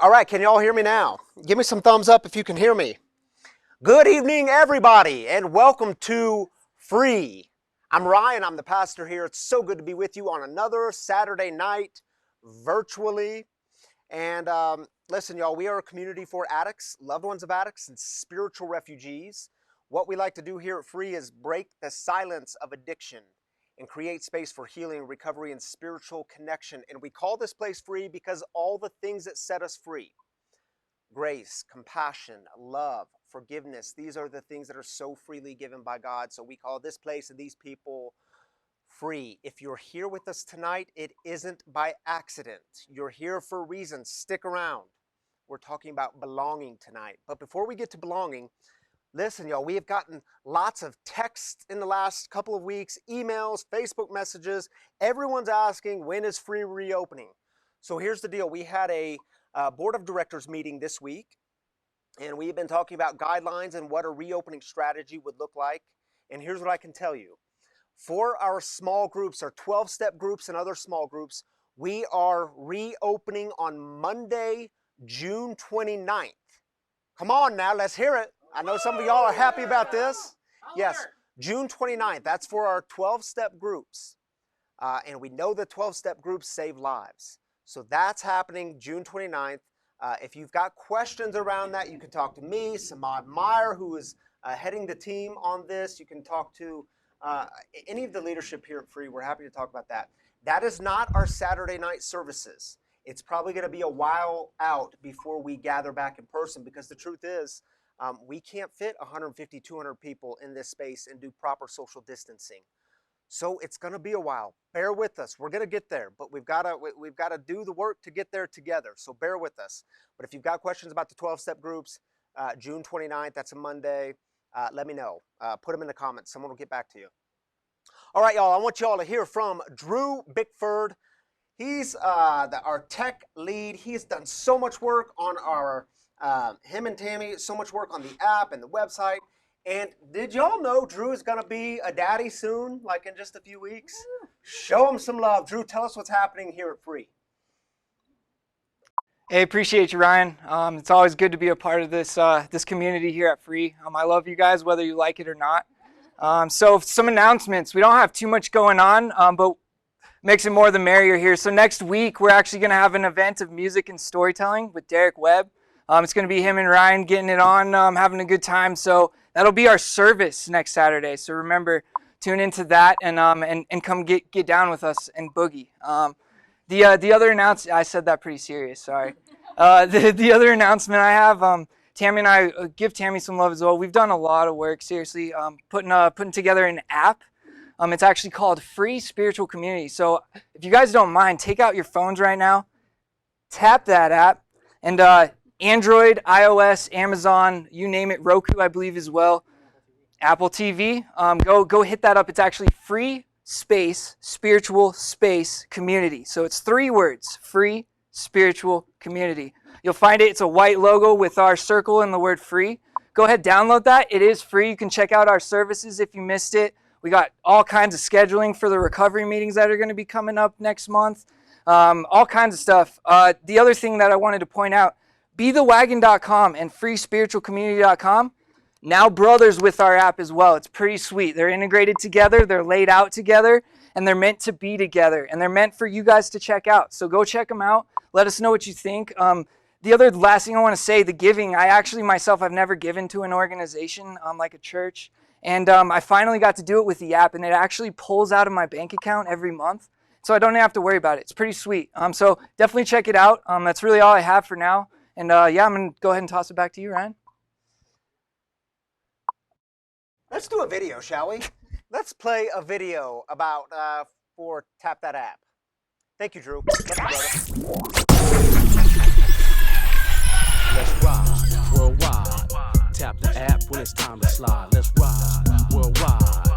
All right, can you all hear me now? Give me some thumbs up if you can hear me. Good evening, everybody, and welcome to Free. I'm Ryan, I'm the pastor here. It's so good to be with you on another Saturday night, virtually. And listen, y'all, we are a community for addicts, loved ones of addicts, and spiritual refugees. What we like to do here at Free is break the silence of addiction and create space for healing, recovery, and spiritual connection. And we call this place Free because all the things that set us free, grace, compassion, love, forgiveness, these are the things that are so freely given by God. So we call this place and these people Free. If you're here with us tonight, it isn't by accident. You're here for a reason. Stick around. We're talking about belonging tonight. But before we get to belonging, listen, y'all, we have gotten lots of texts in the last couple of weeks, emails, Facebook messages. Everyone's asking, when is Free reopening? So here's the deal. We had a board of directors meeting this week, and we've been talking about guidelines and what a reopening strategy would look like. And here's what I can tell you. For our small groups, our 12-step groups and other small groups, we are reopening on Monday, June 29th. Come on now, let's hear it. I know some of y'all are happy about this. Yes, June 29th. That's for our 12-step groups. And we know the 12-step groups save lives. So that's happening June 29th. If you've got questions around that, you can talk to me, Samad Meyer, who is heading the team on this. You can talk to any of the leadership here at Free. We're happy to talk about that. That is not our Saturday night services. It's probably going to be a while out before we gather back in person, because the truth is, we can't fit 150, 200 people in this space and do proper social distancing. So it's going to be a while. Bear with us. We're going to get there, but we've got to do the work to get there together. So bear with us. But if you've got questions about the 12-step groups, June 29th, that's a Monday, let me know. Put them in the comments. Someone will get back to you. All right, y'all, I want y'all to hear from Drew Bickford. He's our tech lead. He's done so much work on our him and Tammy, so much work on the app and the website. And did y'all know Drew is going to be a daddy soon, like in just a few weeks? Show him some love. Drew, tell us what's happening here at Free. Hey, appreciate you, Ryan. It's always good to be a part of this this community here at Free. I love you guys, whether you like it or not. So some announcements. We don't have too much going on, but makes it more the merrier here. So next week, we're actually going to have an event of music and storytelling with Derek Webb. It's going to be him and Ryan getting it on, having a good time. So that'll be our service next Saturday. So remember, tune into that and come get down with us and boogie. The other announcement, I said that pretty serious, sorry. The other announcement I have, Tammy and I, give Tammy some love as well. We've done a lot of work, seriously, putting together an app. It's actually called Free Spiritual Community. So if you guys don't mind, take out your phones right now, tap that app, and Android, iOS, Amazon, you name it, Roku, I believe as well, Apple TV, go hit that up. It's actually Free Space Spiritual Space Community. So it's 3 words, Free Spiritual Community. You'll find it. It's a white logo with our circle and the word free. Go ahead, download that. It is free. You can check out our services if you missed it. We got all kinds of scheduling for the recovery meetings that are going to be coming up next month. All kinds of stuff. The other thing that I wanted to point out, BeTheWagon.com and FreeSpiritualCommunity.com, now brothers with our app as well. It's pretty sweet. They're integrated together, they're laid out together, and they're meant to be together. And they're meant for you guys to check out. So go check them out. Let us know what you think. The other last thing I want to say, the giving. I actually myself, I've never given to an organization like a church. And I finally got to do it with the app, and it actually pulls out of my bank account every month. So I don't have to worry about it. It's pretty sweet. So definitely check it out. That's really all I have for now. And yeah, I'm going to go ahead and toss it back to you, Ryan. Let's do a video, shall we? Let's play a video about for Tap That App. Thank you, Drew. Let's ride worldwide. Tap the app when it's time to slide. Let's ride worldwide.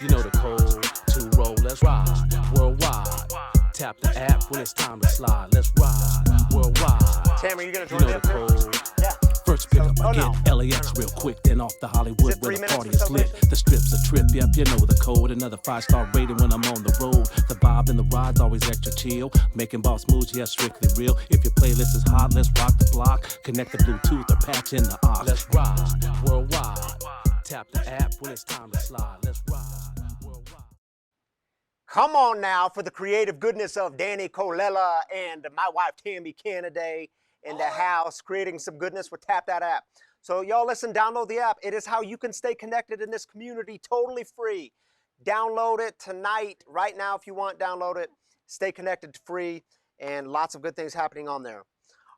You know the code to roll. Let's ride worldwide. Tap the app when it's time to slide. Let's ride worldwide. Tam, are you going to join you know me up the here? code. Yeah. First pick up, I Oh, get no. LAX real quick, then off to Hollywood Is it 3 where the minutes party for is lit. celebration? The strip's a trip, yep, you know the code. Another 5-star rating when I'm on the road. The vibe and the ride's always extra chill. Making boss moves, yeah, strictly real. If your playlist is hot, let's rock the block. Connect the Bluetooth or patch in the aux. Let's ride worldwide. Tap the app when it's time to slide. Let's ride worldwide. Come on now for the creative goodness of Danny Colella and my wife Tammy Canaday in the house, creating some goodness with Tap That App. So y'all listen, download the app. It is how you can stay connected in this community, totally free. Download it tonight, right now if you want, download it. Stay connected, free, and lots of good things happening on there.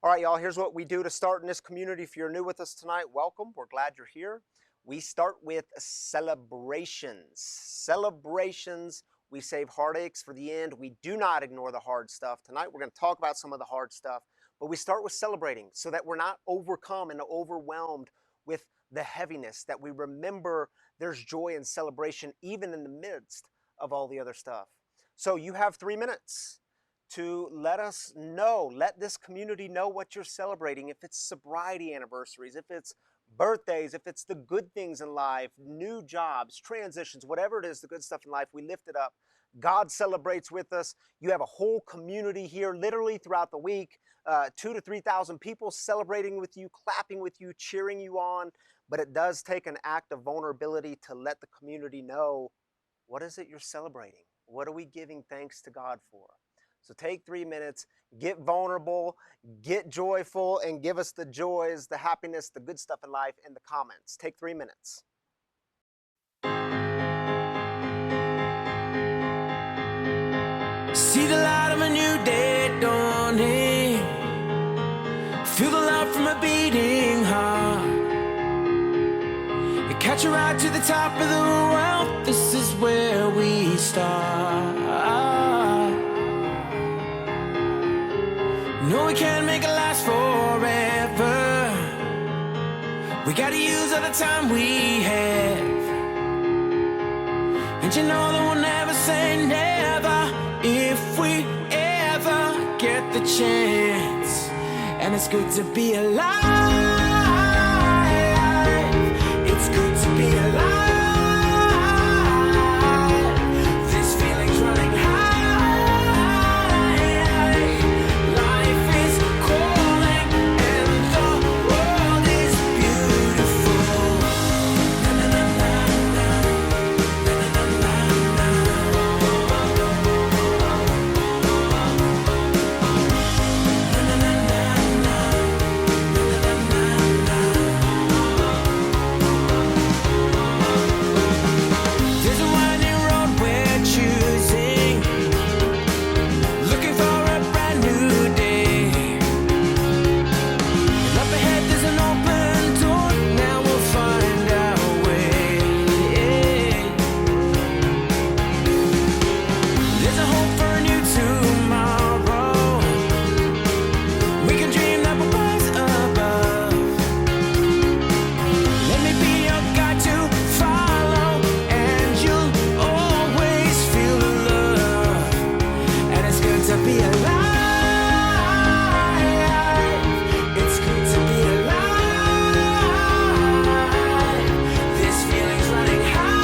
All right, y'all, here's what we do to start in this community. If you're new with us tonight, welcome. We're glad you're here. We start with celebrations. Celebrations. We save heartaches for the end. We do not ignore the hard stuff. Tonight, we're going to talk about some of the hard stuff, but we start with celebrating so that we're not overcome and overwhelmed with the heaviness, that we remember there's joy and celebration even in the midst of all the other stuff. So you have 3 minutes to let us know, let this community know what you're celebrating. If it's sobriety anniversaries, if it's birthdays, if it's the good things in life, new jobs, transitions, whatever it is, the good stuff in life, we lift it up. God celebrates with us. You have a whole community here, literally throughout the week, 2,000 to 3,000 people celebrating with you, clapping with you, cheering you on. But it does take an act of vulnerability to let the community know, what is it you're celebrating? What are we giving thanks to God for? So take 3 minutes, get vulnerable, get joyful, and give us the joys, the happiness, the good stuff in life in the comments. Take 3 minutes. See the light of a new day dawning. Feel the love from a beating heart. You catch a ride to the top of the world. This is where we start. No, we can't make it last forever. We gotta use all the time we have. And you know that we'll never say never if we ever get the chance. And it's good to be alive. It's good to be alive. This feeling's running high. Life is calling and the world is beautiful. Na, na, na, na, na. Na, na, na, na, There's a winding road we're choosing, looking for a brand new day. And up ahead there's an open door, now we'll find our way. There's a hope for a new tomorrow. We can dream that we'll rise above. Let me be your guide to follow, and you'll always feel the love. And it's good to be alive. It's good to be alive. This feeling's running high.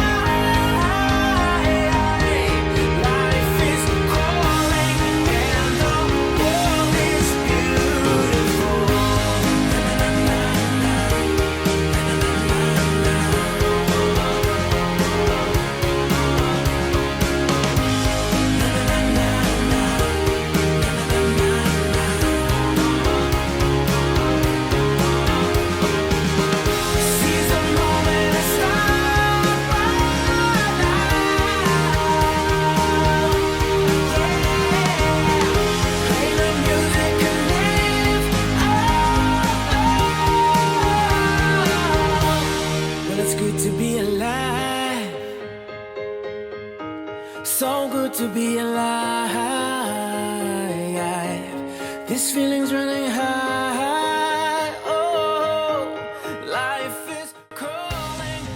Life is calling and the world is beautiful. Seize the moment and start right now. Play the music and live. Well, it's good to be alive. So good to be alive. This feeling's running high. Oh, life is calling.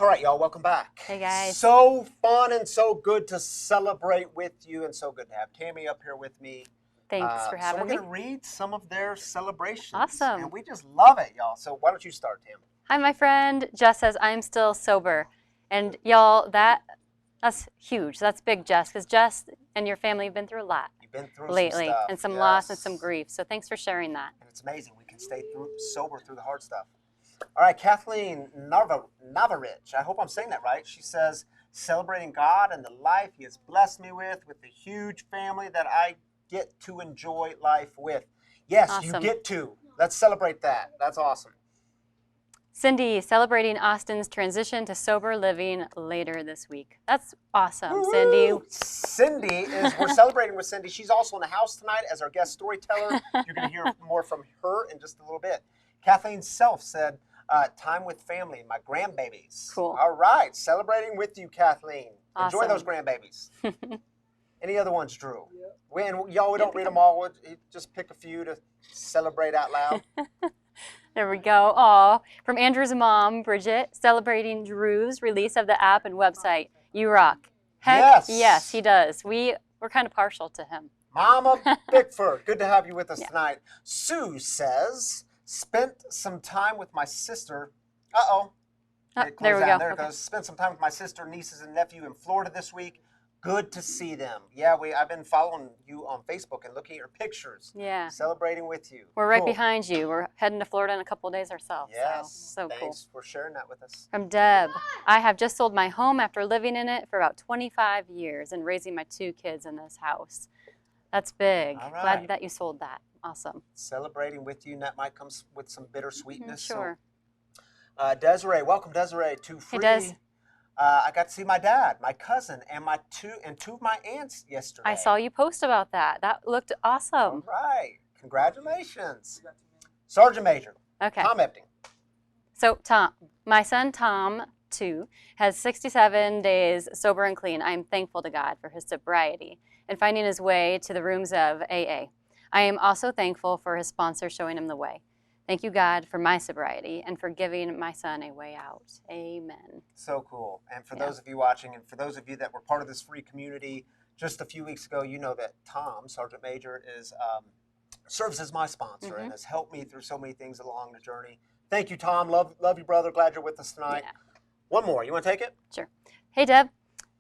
All right, y'all, welcome back. Hey, guys. So fun and so good to celebrate with you, and so good to have Tammy up here with me. Thanks for So having we're me. going to read some of their celebrations. Awesome. And we just love it, y'all. So why don't you start, Tim? Hi, my friend. Jess says, I'm still sober. And y'all, that's huge. That's big, Jess, because Jess and your family have been through a lot You've been through lately some stuff. and some loss and Yes. some grief. So thanks for sharing that. And it's amazing. We can stay sober through the hard stuff. All right, Kathleen Navarich. I hope I'm saying that right. She says, celebrating God and the life He has blessed me with the huge family that I get to enjoy life with. Yes, you Awesome. get to. Let's celebrate that. That's awesome. Cindy, celebrating Austin's transition to sober living later this week. That's awesome, Woo-hoo! Cindy. We're celebrating with Cindy. She's also in the house tonight as our guest storyteller. You're going to hear more from her in just a little bit. Kathleen Self said, time with family, my grandbabies. Cool. All right, celebrating with you, Kathleen. Enjoy Awesome. those grandbabies. Any other ones, Drew? We don't read them all. We'll just pick a few to celebrate out loud. There we go. Aw. From Andrew's mom, Bridget, celebrating Drew's release of the app and website. You rock. Heck yes, he does. We're kind of partial to him. Mama Bickford, good to have you with us Yeah. tonight. Sue says, spent some time with my sister. Uh-oh. There we go. There it Okay. goes. Spent some time with my sister, nieces, and nephew in Florida this week. Good to see them. Yeah, I've been following you on Facebook and looking at your pictures. Yeah. Celebrating with you. We're right Cool. behind you. We're heading to Florida in a couple of days ourselves. Yes. So cool. Thanks for sharing that with us. From Deb, I have just sold my home after living in it for about 25 years and raising my 2 kids in this house. That's big. All right. Glad that you sold that. Awesome. Celebrating with you, and that might come with some bittersweetness. Sure. So, Desiree, welcome, Desiree, to Free. Hey, Des. I got to see my dad, my cousin, and two of my aunts yesterday. I saw you post about that. That looked All awesome. right. Congratulations. Sergeant Major, Okay. Tom Epting. So Tom, my son Tom, too, has 67 days sober and clean. I am thankful to God for his sobriety and finding his way to the rooms of AA. I am also thankful for his sponsor showing him the way. Thank you, God, for my sobriety and for giving my son a way out. Amen. So cool. And for Yeah. those of you watching, and for those of you that were part of this free community just a few weeks ago, you know that Tom, Sergeant Major, serves as my sponsor and has helped me through so many things along the journey. Thank you, Tom. Love you, brother. Glad you're with us tonight. Yeah. One more. You want to take it? Sure. Hey, Deb.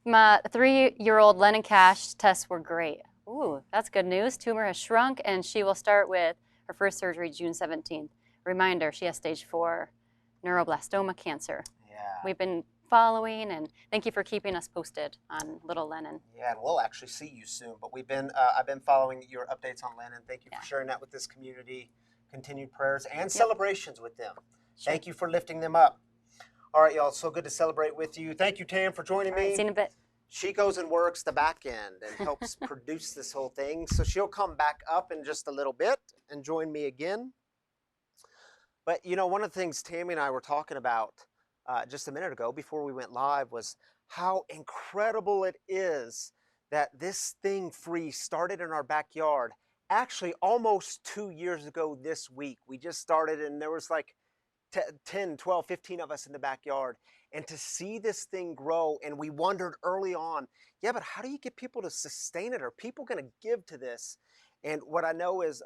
My 3-year-old Lennon Cash tests were great. Ooh, that's good news. Tumor has shrunk, and she will start with her first surgery June 17th. Reminder, she has stage 4 neuroblastoma cancer. Yeah. We've been following, and thank you for keeping us posted on little Lennon. Yeah, and we'll actually see you soon. But I've been following your updates on Lennon. Thank you for sharing that with this community. Continued prayers and celebrations with them. Sure. Thank you for lifting them up. All right, y'all. So good to celebrate with you. Thank you, Tam, for joining All right, me. see you in a bit. She goes and works the back end and helps produce this whole thing. So she'll come back up in just a little bit and join me again. But, you know, one of the things Tammy and I were talking about just a minute ago before we went live was how incredible it is that this thing free started in our backyard. Actually, almost 2 years ago this week, we just started and there was like 10, 12, 15 of us in the backyard. And to see this thing grow, and we wondered early on, yeah, but how do you get people to sustain it? Are people going to give to this? And what I know is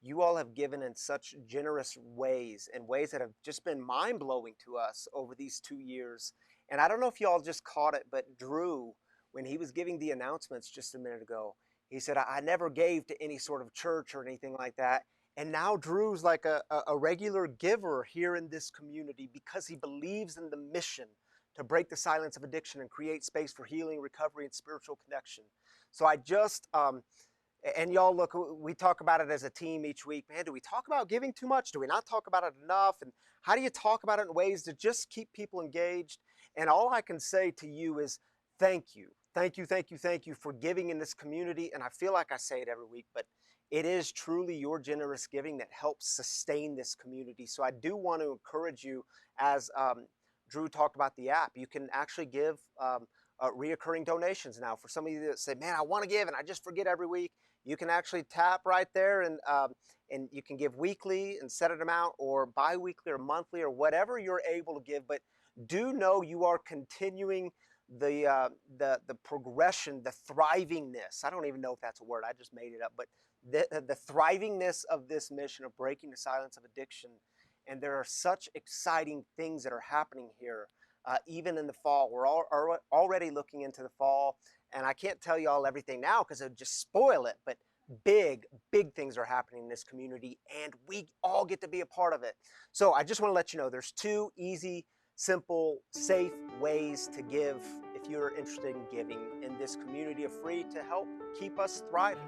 you all have given in such generous ways, and ways that have just been mind-blowing to us over these 2 years. And I don't know if you all just caught it, but Drew, when he was giving the announcements just a minute ago, he said, I never gave to any sort of church or anything like that. And now Drew's like a regular giver here in this community because he believes in the mission to break the silence of addiction and create space for healing, recovery, and spiritual connection. So I just, and y'all look, we talk about it as a team each week. Man, do we talk about giving too much? Do we not talk about it enough? And how do you talk about it in ways to just keep people engaged? And all I can say to you is thank you. Thank you, thank you, thank you for giving in this community. And I feel like I say it every week, but it is truly your generous giving that helps sustain this community. So I do want to encourage you, as Drew talked about the app, you can actually give reoccurring donations now. For some of you that say, man, I want to give and I just forget every week, you can actually tap right there and you can give weekly and set an amount, or bi-weekly or monthly or whatever you're able to give. But do know you are continuing the progression, the thrivingness. I don't even know if that's a word. I just made it up. But the thrivingness of this mission of breaking the silence of addiction. And there are such exciting things that are happening here, even in the fall. We're already looking into the fall. And I can't tell you all everything now because it would just spoil it. But big things are happening in this community. And we all get to be a part of it. So I just want to let you know there's 2 easy, simple, safe ways to give if you're interested in giving in this community of free to help keep us thriving.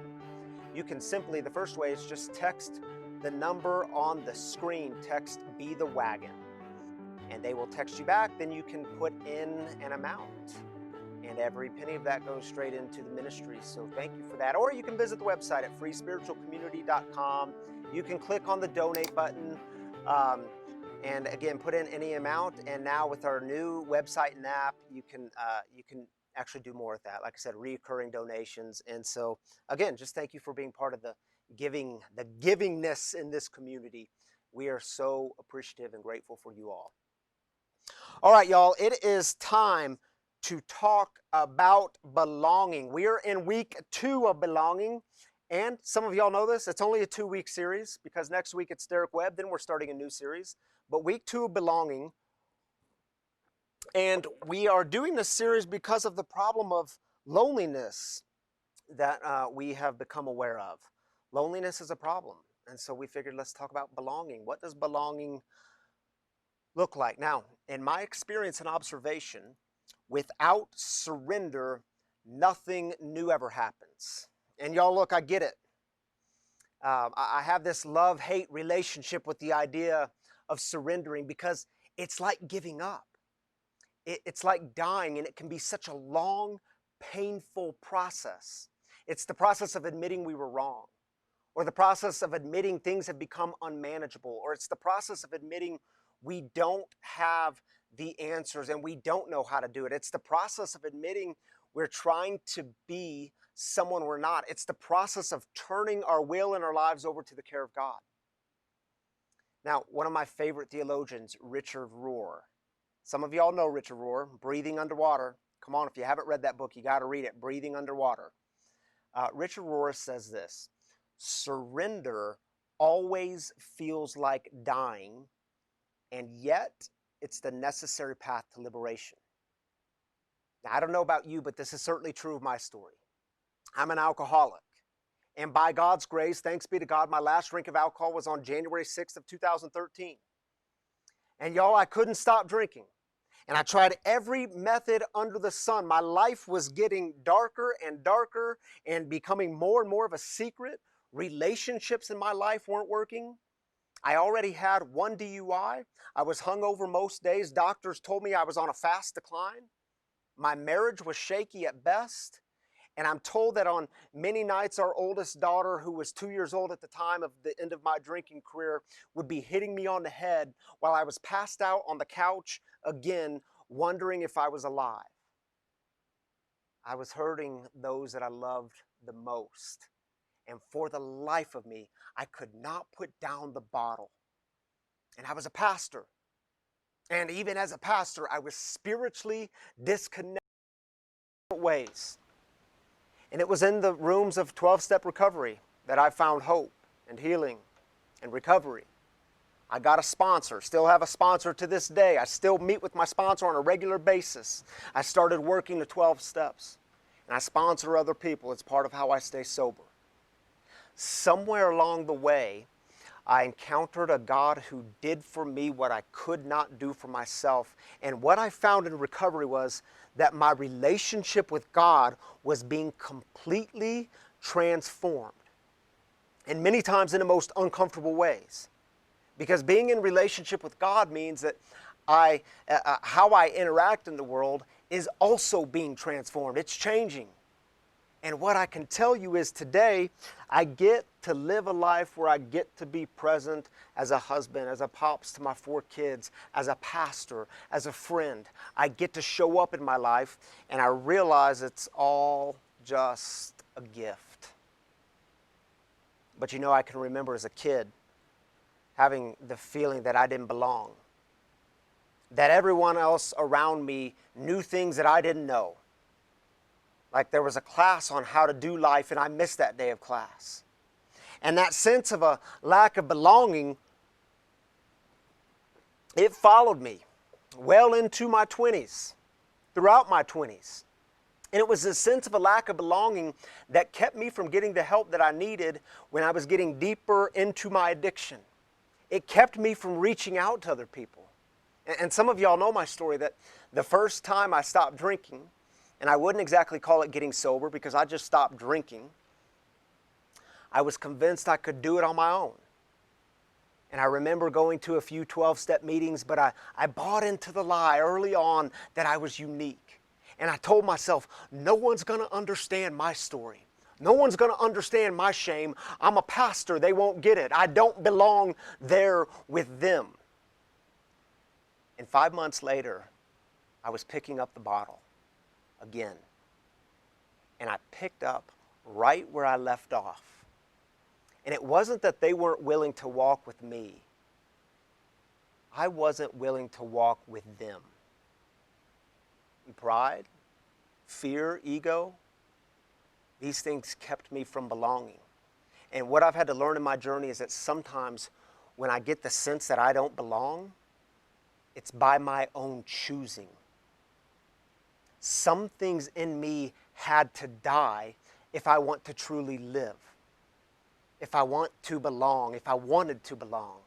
You can simply, the first way is just text the number on the screen, text Be the Wagon, and they will text you back. Then you can put in an amount, and every penny of that goes straight into the ministry. So thank you for that. Or you can visit the website at freespiritualcommunity.com. You can click on the donate button. And again, put in any amount. And now with our new website and app, you can actually do more with that. Like I said, recurring donations. And so again, just thank you for being part of the givingness in this community. We are so appreciative and grateful for you all. All right, y'all, it is time to talk about belonging. We are in week 2 of belonging. And some of y'all know this, it's only a 2-week series because next week it's Derek Webb, then we're starting a new series. But week 2 of belonging, and we are doing this series because of the problem of loneliness that we have become aware of. Loneliness is a problem, and so we figured let's talk about belonging. What does belonging look like? Now, in my experience and observation, without surrender, nothing new ever happens. And y'all, look, I get it. I have this love-hate relationship with the idea of surrendering because it's like giving up. It's like dying, and it can be such a long, painful process. It's the process of admitting we were wrong, or the process of admitting things have become unmanageable, or it's the process of admitting we don't have the answers and we don't know how to do it. It's the process of admitting we're trying to be someone we're not. It's the process of turning our will and our lives over to the care of God. Now, one of my favorite theologians, Richard Rohr. Some of y'all know Richard Rohr, Breathing Underwater. Come on, if you haven't read that book, you got to read it, Breathing Underwater. Richard Rohr says this: surrender always feels like dying, and yet it's the necessary path to liberation. Now, I don't know about you, but this is certainly true of my story. I'm an alcoholic. And by God's grace, thanks be to God, my last drink of alcohol was on January 6th of 2013. And y'all, I couldn't stop drinking. And I tried every method under the sun. My life was getting darker and becoming more and more of a secret. Relationships in my life weren't working. I already had 1 DUI. I was hungover most days. Doctors told me I was on a fast decline. My marriage was shaky at best. And I'm told that on many nights, our oldest daughter, who was 2 years old at the time of the end of my drinking career, would be hitting me on the head while I was passed out on the couch again, wondering if I was alive. I was hurting those that I loved the most. And for the life of me, I could not put down the bottle. And I was a pastor. And even as a pastor, I was spiritually disconnected in ways. And it was in the rooms of 12-step recovery that I found hope and healing and recovery. I got a sponsor, still have a sponsor to this day. I still meet with my sponsor on a regular basis. I started working the 12 steps, and I sponsor other people. It's part of how I stay sober. Somewhere along the way, I encountered a God who did for me what I could not do for myself. And what I found in recovery was that my relationship with God was being completely transformed. And many times in the most uncomfortable ways. Because being in relationship with God means that how I interact in the world is also being transformed. It's changing. And what I can tell you is today, I get to live a life where I get to be present as a husband, as a pops to my 4 kids, as a pastor, as a friend. I get to show up in my life, and I realize it's all just a gift. But you know, I can remember as a kid having the feeling that I didn't belong. that everyone else around me knew things that I didn't know. Like there was a class on how to do life and I missed that day of class. And that sense of a lack of belonging, it followed me well into my 20s, throughout my 20s. And it was this sense of a lack of belonging that kept me from getting the help that I needed when I was getting deeper into my addiction. It kept me from reaching out to other people. And some of y'all know my story, that the first time I stopped drinking, and I wouldn't exactly call it getting sober because I just stopped drinking, I was convinced I could do it on my own. And I remember going to a few 12-step meetings, but I bought into the lie early on that I was unique. And I told myself, no one's going to understand my story. No one's going to understand my shame. I'm a pastor. They won't get it. I don't belong there with them. And 5 months later, I was picking up the bottle again. And I picked up right where I left off. And it wasn't that they weren't willing to walk with me. I wasn't willing to walk with them. And pride, fear, ego, these things kept me from belonging. And what I've had to learn in my journey is that sometimes when I get the sense that I don't belong, it's by my own choosing. Some things in me had to die if I want to truly live, if I want to belong, if I wanted to belong.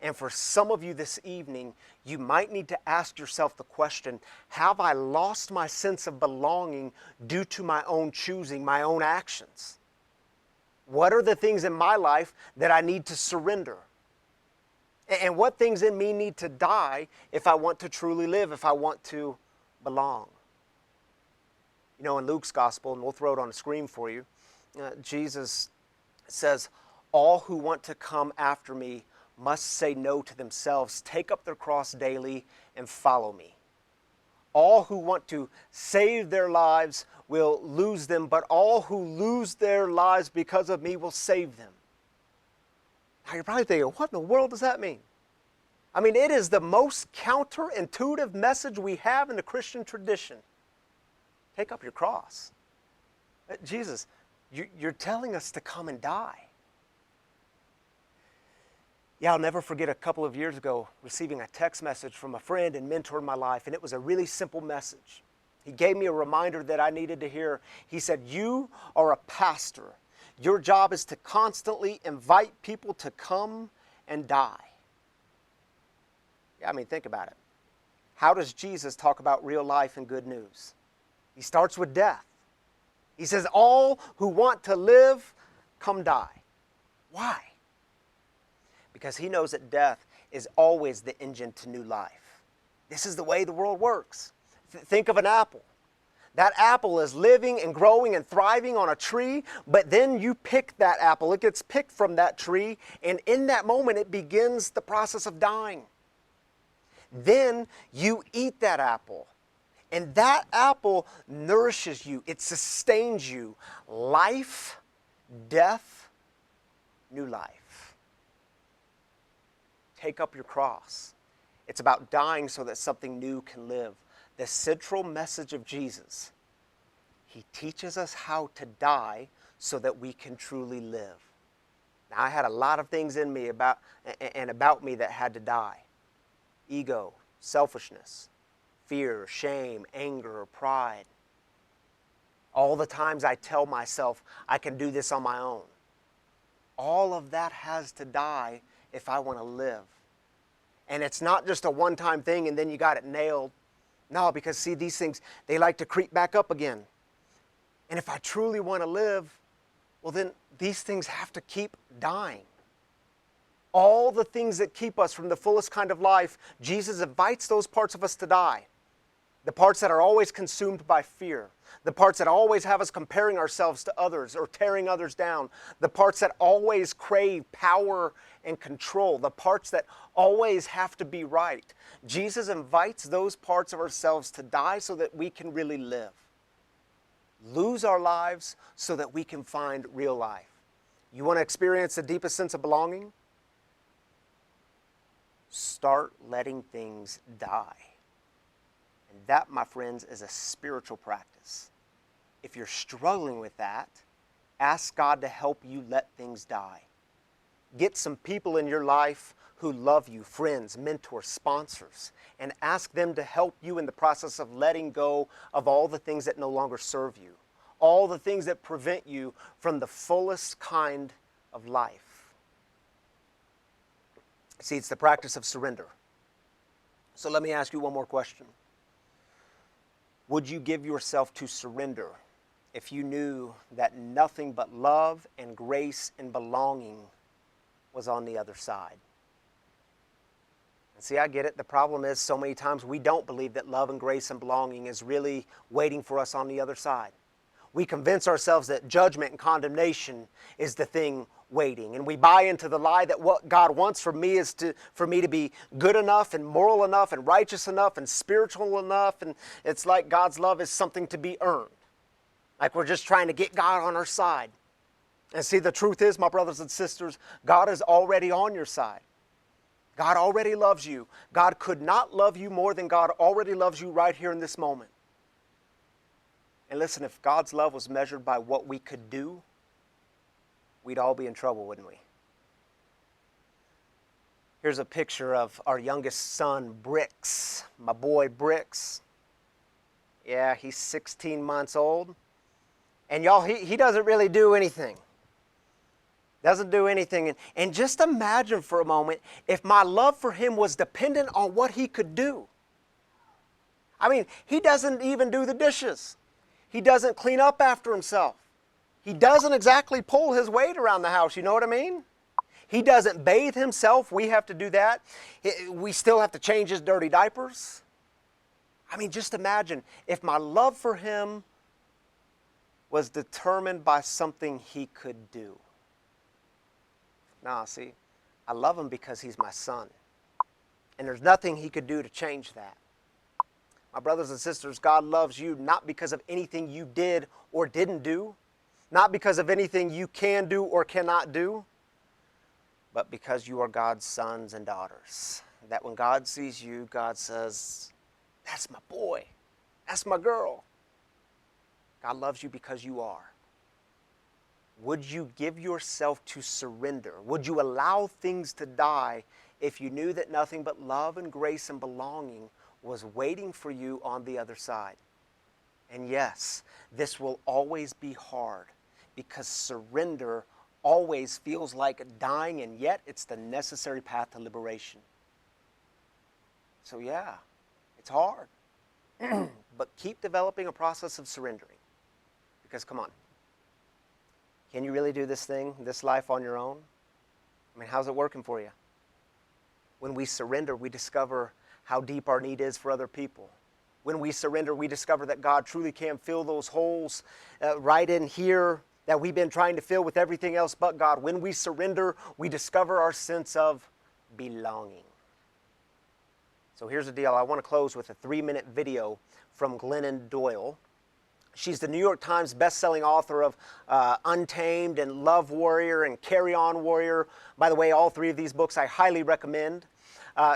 And for some of you this evening, you might need to ask yourself the question, have I lost my sense of belonging due to my own choosing, my own actions? What are the things in my life that I need to surrender? And what things in me need to die if I want to truly live, if I want to belong? You know, in Luke's gospel, and we'll throw it on the screen for you, Jesus says, all who want to come after me must say no to themselves, take up their cross daily, and follow me. All who want to save their lives will lose them, but all who lose their lives because of me will save them. Now you're probably thinking, what in the world does that mean? I mean, it is the most counterintuitive message we have in the Christian tradition. Take up your cross. Jesus, you're telling us to come and die. Yeah, I'll never forget a couple of years ago receiving a text message from a friend and mentor in my life, and it was a really simple message. He gave me a reminder that I needed to hear. He said, you are a pastor. Your job is to constantly invite people to come and die. Yeah, I mean, think about it. How does Jesus talk about real life and good news? He starts with death. He says, all who want to live, come die. Why? Because he knows that death is always the engine to new life. This is the way the world works. Think of an apple. That apple is living and growing and thriving on a tree, but then you pick that apple. It gets picked from that tree, and in that moment it begins the process of dying. Then you eat that apple, and that apple nourishes you. It sustains you. Life, death, new life. Take up your cross. It's about dying so that something new can live. The central message of Jesus, he teaches us how to die so that we can truly live. Now, I had a lot of things in me about me that had to die. Ego, selfishness, fear, shame, anger, pride. All the times I tell myself I can do this on my own. All of that has to die if I want to live. And it's not just a one-time thing and then you got it nailed. No, because see, these things, they like to creep back up again. And if I truly want to live, well then these things have to keep dying. All the things that keep us from the fullest kind of life, Jesus invites those parts of us to die. The parts that are always consumed by fear. The parts that always have us comparing ourselves to others or tearing others down. The parts that always crave power and control. The parts that always have to be right. Jesus invites those parts of ourselves to die so that we can really live. Lose our lives so that we can find real life. You want to experience the deepest sense of belonging? Start letting things die. And that, my friends, is a spiritual practice. If you're struggling with that, ask God to help you let things die. Get some people in your life who love you, friends, mentors, sponsors, and ask them to help you in the process of letting go of all the things that no longer serve you, all the things that prevent you from the fullest kind of life. See, it's the practice of surrender. So let me ask you one more question. Would you give yourself to surrender if you knew that nothing but love and grace and belonging was on the other side? And see, I get it. The problem is so many times we don't believe that love and grace and belonging is really waiting for us on the other side. We convince ourselves that judgment and condemnation is the thing waiting. And we buy into the lie that what God wants from me is for me to be good enough and moral enough and righteous enough and spiritual enough. And it's like God's love is something to be earned. Like we're just trying to get God on our side. And see, the truth is, my brothers and sisters, God is already on your side. God already loves you. God could not love you more than God already loves you right here in this moment. And listen, if God's love was measured by what we could do, we'd all be in trouble, wouldn't we? Here's a picture of our youngest son, Bricks, my boy Bricks. Yeah, he's 16 months old. And y'all, he doesn't really do anything. Doesn't do anything. And just imagine for a moment if my love for him was dependent on what he could do. I mean, he doesn't even do the dishes. He doesn't clean up after himself. He doesn't exactly pull his weight around the house, you know what I mean? He doesn't bathe himself. We have to do that. We still have to change his dirty diapers. I mean, just imagine if my love for him was determined by something he could do. Nah, see, I love him because he's my son. And there's nothing he could do to change that. My brothers and sisters, God loves you not because of anything you did or didn't do, not because of anything you can do or cannot do, but because you are God's sons and daughters. That when God sees you, God says, that's my boy, that's my girl. God loves you because you are. Would you give yourself to surrender? Would you allow things to die if you knew that nothing but love and grace and belonging was waiting for you on the other side? And yes, this will always be hard because surrender always feels like dying, and yet it's the necessary path to liberation. So yeah, it's hard. But keep developing a process of surrendering. Because come on, can you really do this thing, this life on your own? I mean, how's it working for you? When we surrender, we discover how deep our need is for other people. When we surrender, we discover that God truly can fill those holes right in here that we've been trying to fill with everything else but God. When we surrender, we discover our sense of belonging. So here's the deal. I want to close with a 3-minute video from Glennon Doyle. She's the New York Times best-selling author of Untamed and Love Warrior and Carry On Warrior. By the way, all 3 of these books I highly recommend.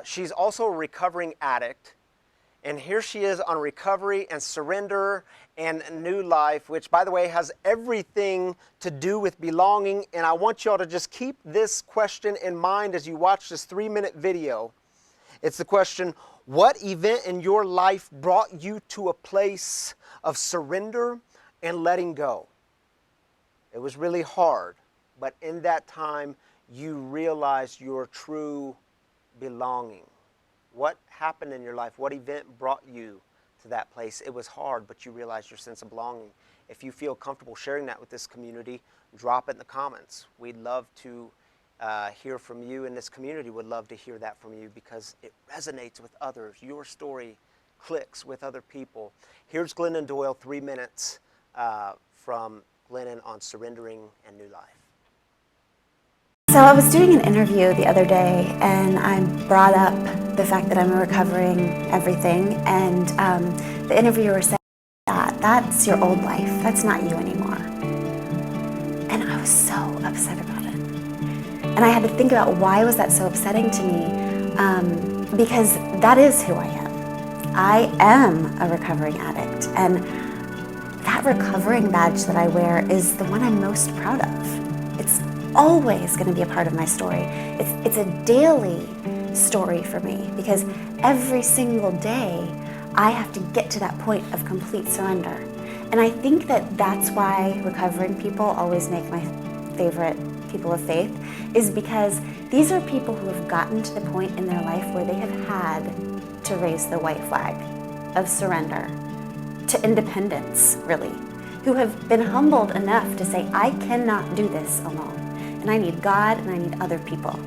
She's also a recovering addict. And here she is on recovery and surrender and new life, which, by the way, has everything to do with belonging. And I want you all to just keep this question in mind as you watch this 3-minute video. It's the question, what event in your life brought you to a place of surrender and letting go? It was really hard, but in that time, you realized your true belonging. What happened in your life? What event brought you to that place? It was hard, but you realized your sense of belonging. If you feel comfortable sharing that with this community, drop it in the comments. We'd love to hear from you, and this community would love to hear that from you because it resonates with others. Your story clicks with other people. Here's Glennon Doyle, 3 minutes from Glennon on surrendering and new life. So I was doing an interview the other day, and I brought up the fact that I'm a recovering everything, and the interviewer said, that's your old life, that's not you anymore. And I was so upset about it. And I had to think about why was that so upsetting to me. because that is who I am. I am a recovering addict, and that recovering badge that I wear is the one I'm most proud of. It's always going to be a part of my story. It's a daily story for me, because every single day I have to get to that point of complete surrender. And I think that that's why recovering people always make my favorite people of faith, is because these are people who have gotten to the point in their life where they have had to raise the white flag of surrender to independence, really, who have been humbled enough to say, I cannot do this alone, and I need God and I need other people.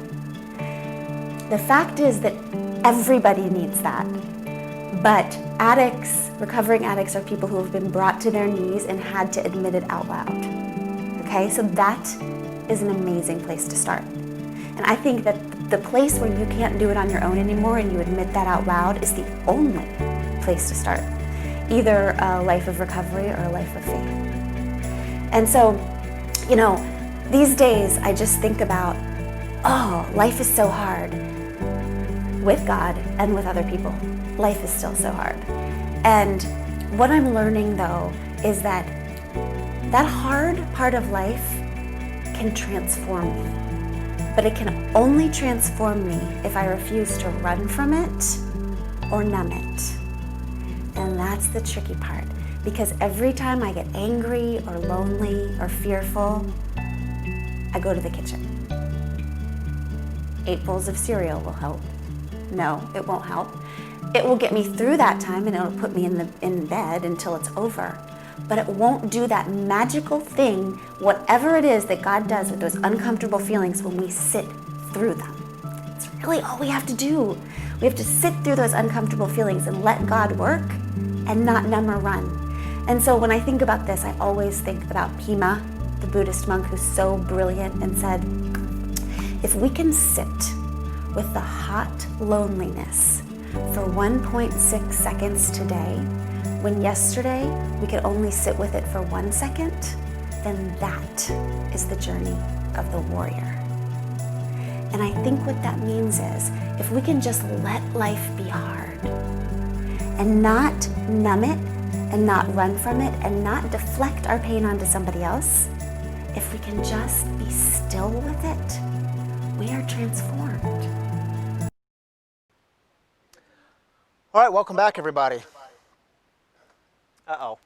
The fact is that everybody needs that. But addicts, recovering addicts, are people who have been brought to their knees and had to admit it out loud. Okay, so that is an amazing place to start. And I think that the place where you can't do it on your own anymore and you admit that out loud is the only place to start. Either a life of recovery or a life of faith. And so, you know, these days I just think about, oh, life is so hard. With God and with other people, life is still so hard. And what I'm learning, though, is that that hard part of life can transform me. But it can only transform me if I refuse to run from it or numb it. And that's the tricky part, because every time I get angry or lonely or fearful, I go to the kitchen. 8 bowls of cereal will help. No, it won't help. It will get me through that time and it'll put me in bed until it's over. But it won't do that magical thing, whatever it is that God does with those uncomfortable feelings when we sit through them. It's really all we have to do. We have to sit through those uncomfortable feelings and let God work and not numb or run. And so when I think about this, I always think about Pema, the Buddhist monk who's so brilliant and said, if we can sit with the hot loneliness for 1.6 seconds today, when yesterday we could only sit with it for 1 second, then that is the journey of the warrior. And I think what that means is, if we can just let life be hard and not numb it and not run from it and not deflect our pain onto somebody else, if we can just be still with it, we are transformed. All right, welcome back, everybody. Uh-oh,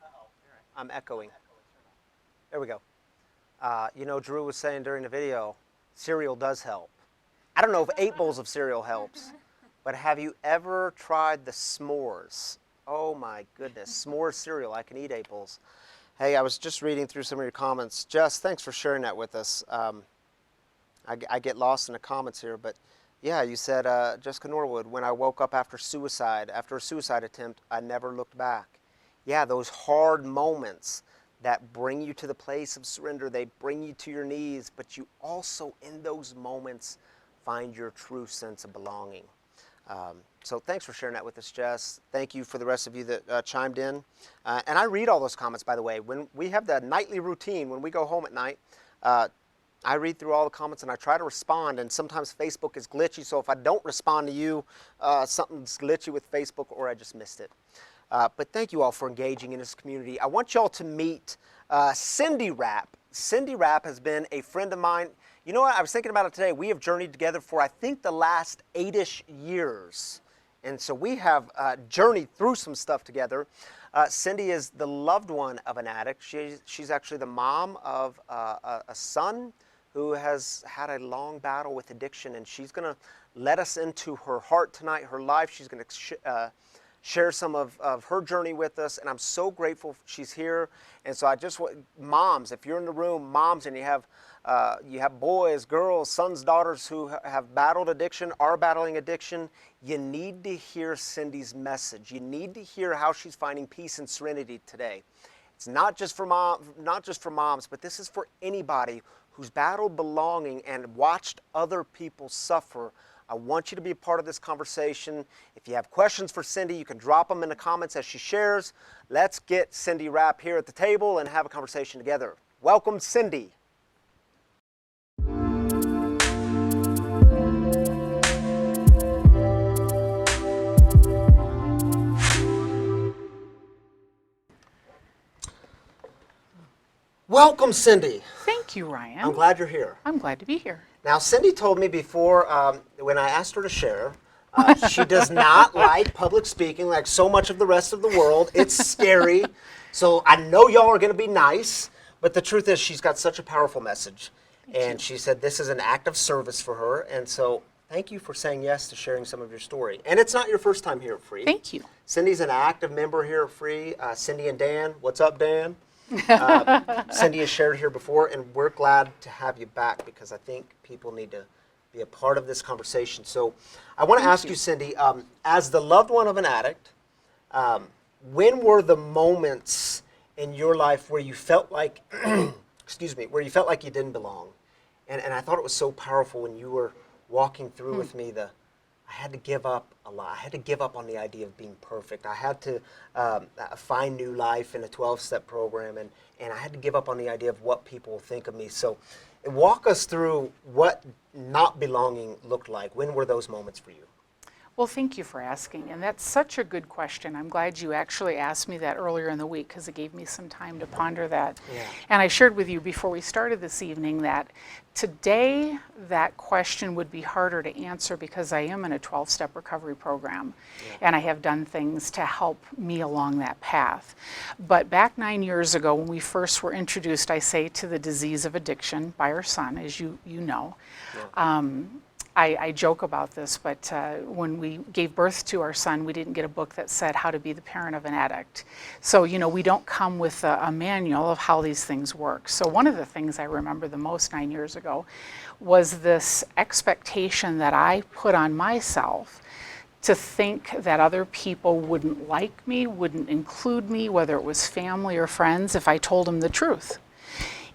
I'm echoing. There we go. You know, Drew was saying during the video, cereal does help. I don't know if 8 bowls of cereal helps, but have you ever tried the s'mores? Oh my goodness, s'mores cereal. I can eat 8 bowls. Hey, I was just reading through some of your comments. Jess, thanks for sharing that with us. I get lost in the comments here, but yeah, you said, Jessica Norwood, when I woke up after a suicide attempt, I never looked back. Yeah, those hard moments that bring you to the place of surrender, they bring you to your knees, but you also, in those moments, find your true sense of belonging. So thanks for sharing that with us, Jess. Thank you for the rest of you that chimed in. And I read all those comments, by the way. When we have the nightly routine, when we go home at night, I read through all the comments and I try to respond, and sometimes Facebook is glitchy, so if I don't respond to you, something's glitchy with Facebook or I just missed it. But thank you all for engaging in this community. I want y'all to meet Cindy Rapp. Cindy Rapp has been a friend of mine. You know what, I was thinking about it today. We have journeyed together for, I think, the last 8-ish years. And so we have journeyed through some stuff together. Cindy is the loved one of an addict. She's actually the mom of a son who has had a long battle with addiction, and she's going to let us into her heart tonight, her life. She's going to share some of her journey with us, and I'm so grateful she's here. And so I just want, moms, if you're in the room, moms, and you have boys, girls, sons, daughters who have battled addiction, are battling addiction, you need to hear Cindy's message. You need to hear how she's finding peace and serenity today. It's not just for moms, but this is for anybody who's battled belonging and watched other people suffer. I want you to be a part of this conversation. If you have questions for Cindy, you can drop them in the comments as she shares. Let's get Cindy Rapp here at the table and have a conversation together. Welcome, Cindy. welcome, Cindy. Thank you, Ryan. I'm glad you're here. I'm glad to be here. Now, Cindy told me before, when I asked her to share, she does not like public speaking like so much of the rest of the world. It's scary. So I know y'all are going to be nice, but the truth is she's got such a powerful message. And she said this is an act of service for her. And so thank you for saying yes to sharing some of your story. And it's not your first time here at Free. Thank you. Cindy's an active member here at Free. Cindy and Dan, what's up, Dan? Cindy has shared here before, and we're glad to have you back because I think people need to be a part of this conversation. So I want to ask you, Cindy, as the loved one of an addict, when were the moments in your life where you felt like, excuse me, where you felt like you didn't belong? And I thought it was so powerful when you were walking through with me I had to give up a lot. I had to give up on the idea of being perfect. I had to find new life in a 12-step program, and I had to give up on the idea of what people think of me. So walk us through what not belonging looked like. When were those moments for you? Well, thank you for asking, and that's such a good question. I'm glad you actually asked me that earlier in the week because it gave me some time to ponder that. Yeah. And I shared with you before we started this evening that today that question would be harder to answer because I am in a 12-step recovery program, and I have done things to help me along that path. But back 9 years ago when we first were introduced, I say, to the disease of addiction by our son, as you know, I joke about this, but when we gave birth to our son, we didn't get a book that said how to be the parent of an addict. So, we don't come with a manual of how these things work. So one of the things I remember the most 9 years ago was this expectation that I put on myself to think that other people wouldn't like me, wouldn't include me, whether it was family or friends, if I told them the truth.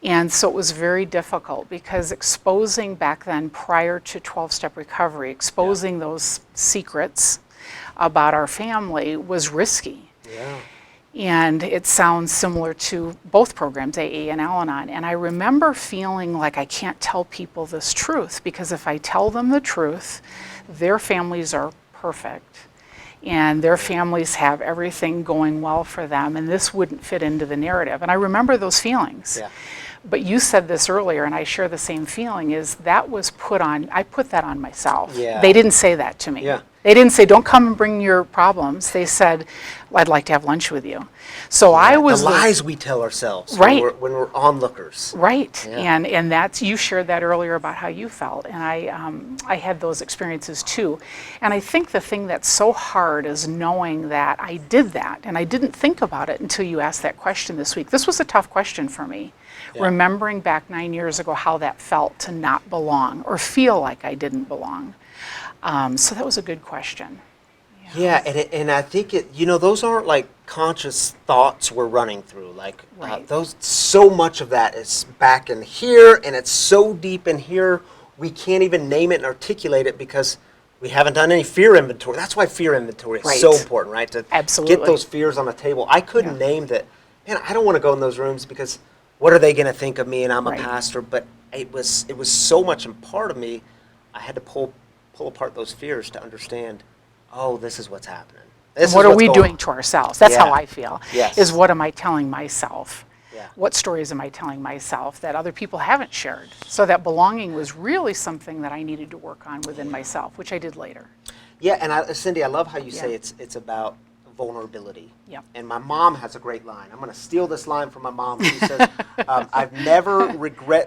And so it was very difficult because exposing back then, prior to 12-step recovery, exposing those secrets about our family was risky. Yeah. And it sounds similar to both programs, AA and Al-Anon. And I remember feeling like I can't tell people this truth because if I tell them the truth, their families are perfect and their families have everything going well for them, and this wouldn't fit into the narrative. And I remember those feelings. Yeah. But you said this earlier, and I share the same feeling, is that was I put that on myself. Yeah. They didn't say that to me. Yeah. They didn't say, don't come and bring your problems. They said, well, I'd like to have lunch with you. So I was the lies we tell ourselves Right. when we're onlookers. Right, Yeah. and that's, you shared that earlier about how you felt, and I had those experiences too. And I think the thing that's so hard is knowing that I did that, and I didn't think about it until you asked that question this week. This was a tough question for me, remembering back 9 years ago how that felt to not belong or feel like I didn't belong. So that was a good question. Yeah, and I think those aren't like conscious thoughts we're running through. Like Right. so much of that is back in here, and it's so deep in here we can't even name it and articulate it because we haven't done any fear inventory. That's why fear inventory is Right. so important, right? To Absolutely. get those fears on the table. I couldn't name that. Man, I don't want to go in those rooms because what are they going to think of me? And I'm Right. a pastor, but it was so much a part of me. I had to pull apart those fears to understand. Oh, this is what's happening. This And is what are what's we going doing on. to ourselves? That's Yeah. how I feel. Yes. Is what am I telling myself? Yeah. What stories am I telling myself that other people haven't shared? So that belonging was really something that I needed to work on within myself, which I did later. Yeah, and Cindy, I love how you say Yeah. it's about vulnerability. Yep. And my mom has a great line. I'm going to steal this line from my mom. She says, "I've never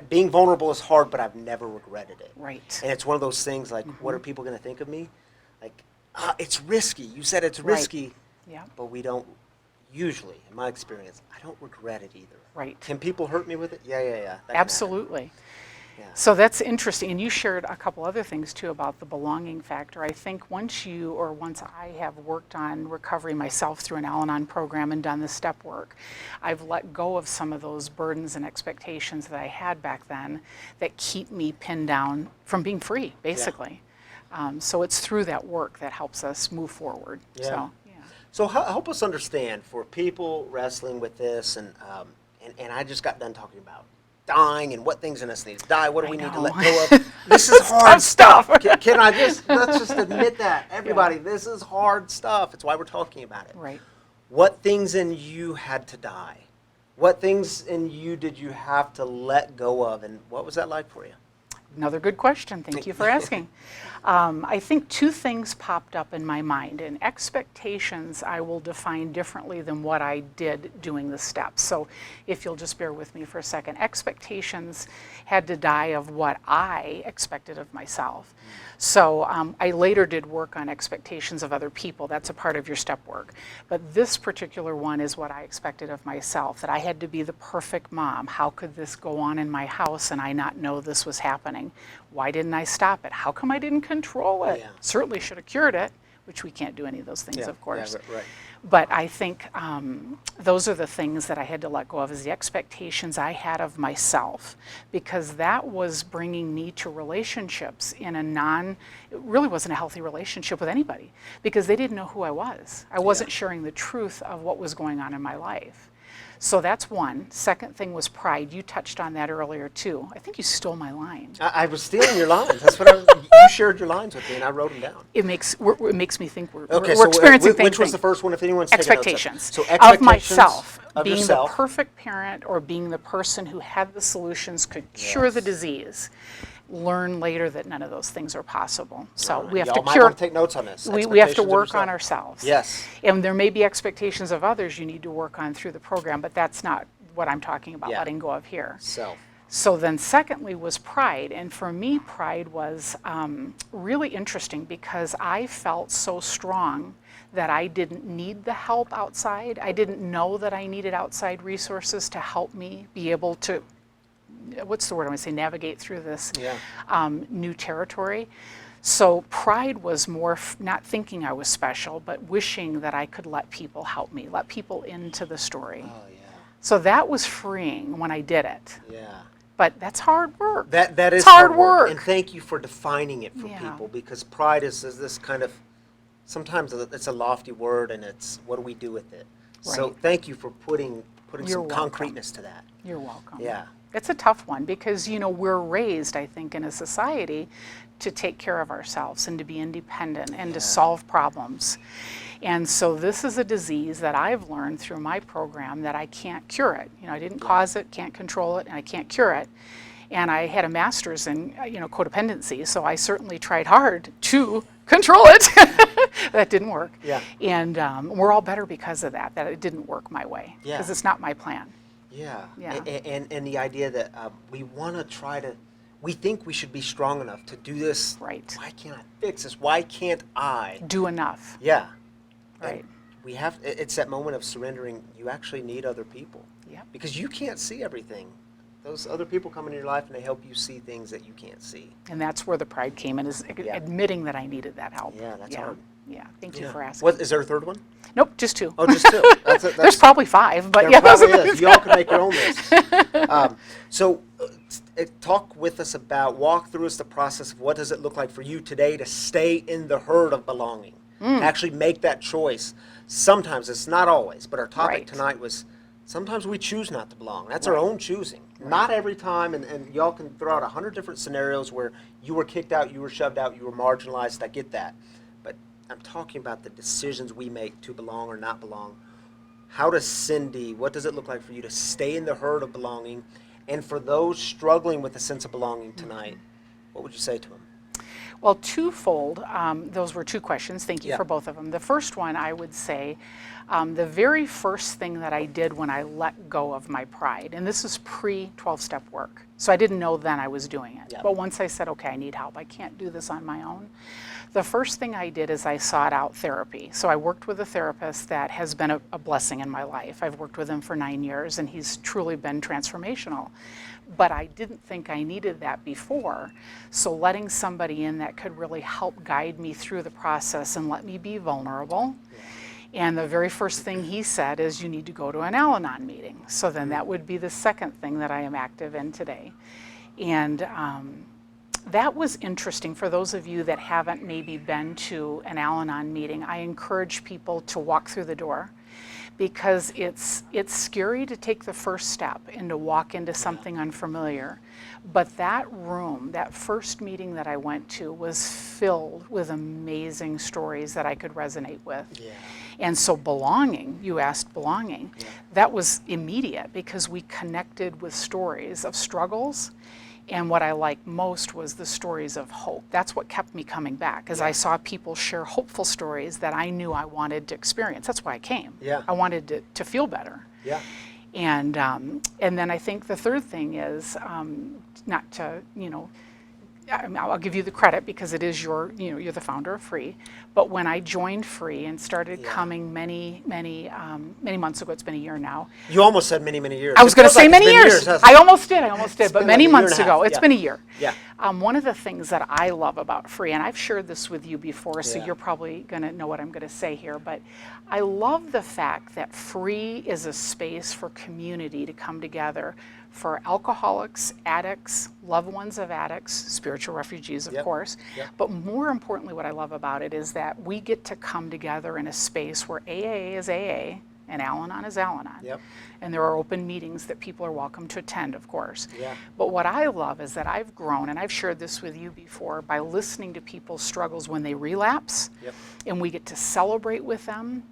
being vulnerable is hard, but I've never regretted it." Right. And it's one of those things like, what are people going to think of me? Like, it's risky. You said it's Right. risky, Yeah. but we don't usually, in my experience, I don't regret it either. Right. Can people hurt me with it? Yeah. That can happen. Absolutely. Yeah. So that's interesting. And you shared a couple other things too about the belonging factor. I think once I have worked on recovery myself through an Al-Anon program and done the step work, I've let go of some of those burdens and expectations that I had back then that keep me pinned down from being free, basically. So it's through that work that helps us move forward. Yeah. So, So help us understand for people wrestling with this, and I just got done talking about dying and what things in us need to die. What do we need to let go of? This is hard stuff. Can I let's just admit that, everybody, this is hard stuff. It's why we're talking about it. Right. What things in you had to die? What things in you did you have to let go of, and what was that like for you? Another good question. Thank you for asking. I think two things popped up in my mind, and expectations I will define differently than what I did doing the steps. So if you'll just bear with me for a second. Expectations had to die of what I expected of myself. So I later did work on expectations of other people. That's a part of your step work. But this particular one is what I expected of myself, that I had to be the perfect mom. How could this go on in my house and I not know this was happening? Why didn't I stop it? How come I didn't control it? Yeah. Certainly should have cured it, which we can't do any of those things, Yeah, of course. yeah, right. But I think those are the things that I had to let go of, is the expectations I had of myself, because that was bringing me to relationships in it really wasn't a healthy relationship with anybody, because they didn't know who I was. I wasn't sharing the truth of what was going on in my life. So that's one. Second thing was pride. You touched on that earlier too. I think you stole my line. I was stealing your lines. That's what you shared your lines with me, and I wrote them down. It makes me think we're So experiencing which was the first one? If anyone's taking notes. expectations. So Of expectations myself, of being yourself. the perfect parent or being the person who had the solutions, could cure the disease. Learn later that none of those things are possible. So we have Y'all to might cure. want to take notes on this. We have to Expectations of work on yourself. ourselves. Yes. And there may be expectations of others you need to work on through the program, but that's not what I'm talking about Yeah. letting go of here. Self. So then secondly was pride. And for me, pride was really interesting, because I felt so strong that I didn't need the help outside. I didn't know that I needed outside resources to help me be able to, what's the word I'm going to say, navigate through this new territory. So pride was more not thinking I was special, but wishing that I could let people help me, let people into the story. Oh yeah. So that was freeing when I did it. Yeah. But that's hard work. That is It's hard work. And thank you for defining it for Yeah. people, because pride is this kind of, sometimes it's a lofty word, and it's what do we do with it. So Right. thank you for putting You're some welcome. concreteness to that. You're welcome. Yeah. It's a tough one, because we're raised, I think, in a society to take care of ourselves and to be independent and to solve problems. And so this is a disease that I've learned through my program that I can't cure it. I didn't cause it, can't control it, and I can't cure it. And I had a master's in codependency, so I certainly tried hard to control it. That didn't work. Yeah. And we're all better because of that it didn't work my way, Yeah. because it's not my plan. Yeah. Yeah. And the idea that we want to we think we should be strong enough to do this. Right. Why can't I fix this? Why can't I? Do enough. Yeah. Right. And it's that moment of surrendering. You actually need other people. Yep. Because you can't see everything. Those other people come into your life and they help you see things that you can't see. And that's where the pride came in, is admitting that I needed that help. Yeah, that's hard. Yeah, thank you for asking. What is there a third one? Nope, just two. Oh, just two. There's probably five, but there yeah, those are probably the is. Y'all can make your own list. So, talk with us about, walk through us the process of what does it look like for you today to stay in the herd of belonging, actually make that choice. Sometimes, it's not always, but our topic Right. tonight was sometimes we choose not to belong. That's our own choosing. Not every time, and y'all can throw out 100 different scenarios where you were kicked out, you were shoved out, you were marginalized. I get that. But I'm talking about the decisions we make to belong or not belong. How does Cindy, what does it look like for you to stay in the herd of belonging? And for those struggling with a sense of belonging tonight, what would you say to them? Well, twofold. Those were two questions. Thank you Yeah. for both of them. The first one, I would say, the very first thing that I did when I let go of my pride, and this is pre-12-step work, so I didn't know then I was doing it. Yeah. But once I said, okay, I need help, I can't do this on my own, the first thing I did is I sought out therapy. So I worked with a therapist that has been a blessing in my life. I've worked with him for 9 years, and he's truly been transformational. But I didn't think I needed that before. So letting somebody in that could really help guide me through the process and let me be vulnerable. And the very first thing he said is, you need to go to an Al-Anon meeting. So then that would be the second thing that I am active in today. And that was interesting. For those of you that haven't maybe been to an Al-Anon meeting, I encourage people to walk through the door, because it's scary to take the first step and to walk into something unfamiliar. But that room, that first meeting that I went to, was filled with amazing stories that I could resonate with. Yeah. And so belonging, you asked belonging, that was immediate because we connected with stories of struggles. And what I liked most was the stories of hope. That's what kept me coming back, as I saw people share hopeful stories that I knew I wanted to experience. That's why I came. Yeah. I wanted to feel better. Yeah. And then I think the third thing is not to, I'll give you the credit because it is you're the founder of Free. But when I joined Free and started coming many months ago, it's been a year now. You almost said many, many years. I was going to say many years. hasn't I it? almost did, but been many like a year months and a ago. half, It's yeah. been a year. Yeah. One of the things that I love about Free, and I've shared this with you before, so Yeah. you're probably going to know what I'm going to say here, but I love the fact that Free is a space for community to come together for alcoholics, addicts, loved ones of addicts, spiritual refugees, of course. Yep. But more importantly, what I love about it is that we get to come together in a space where AA is AA and Al-Anon is Al-Anon. Yep. And there are open meetings that people are welcome to attend, of course. Yeah. But what I love is that I've grown, and I've shared this with you before, by listening to people's struggles when they relapse, Yep. and we get to celebrate with them.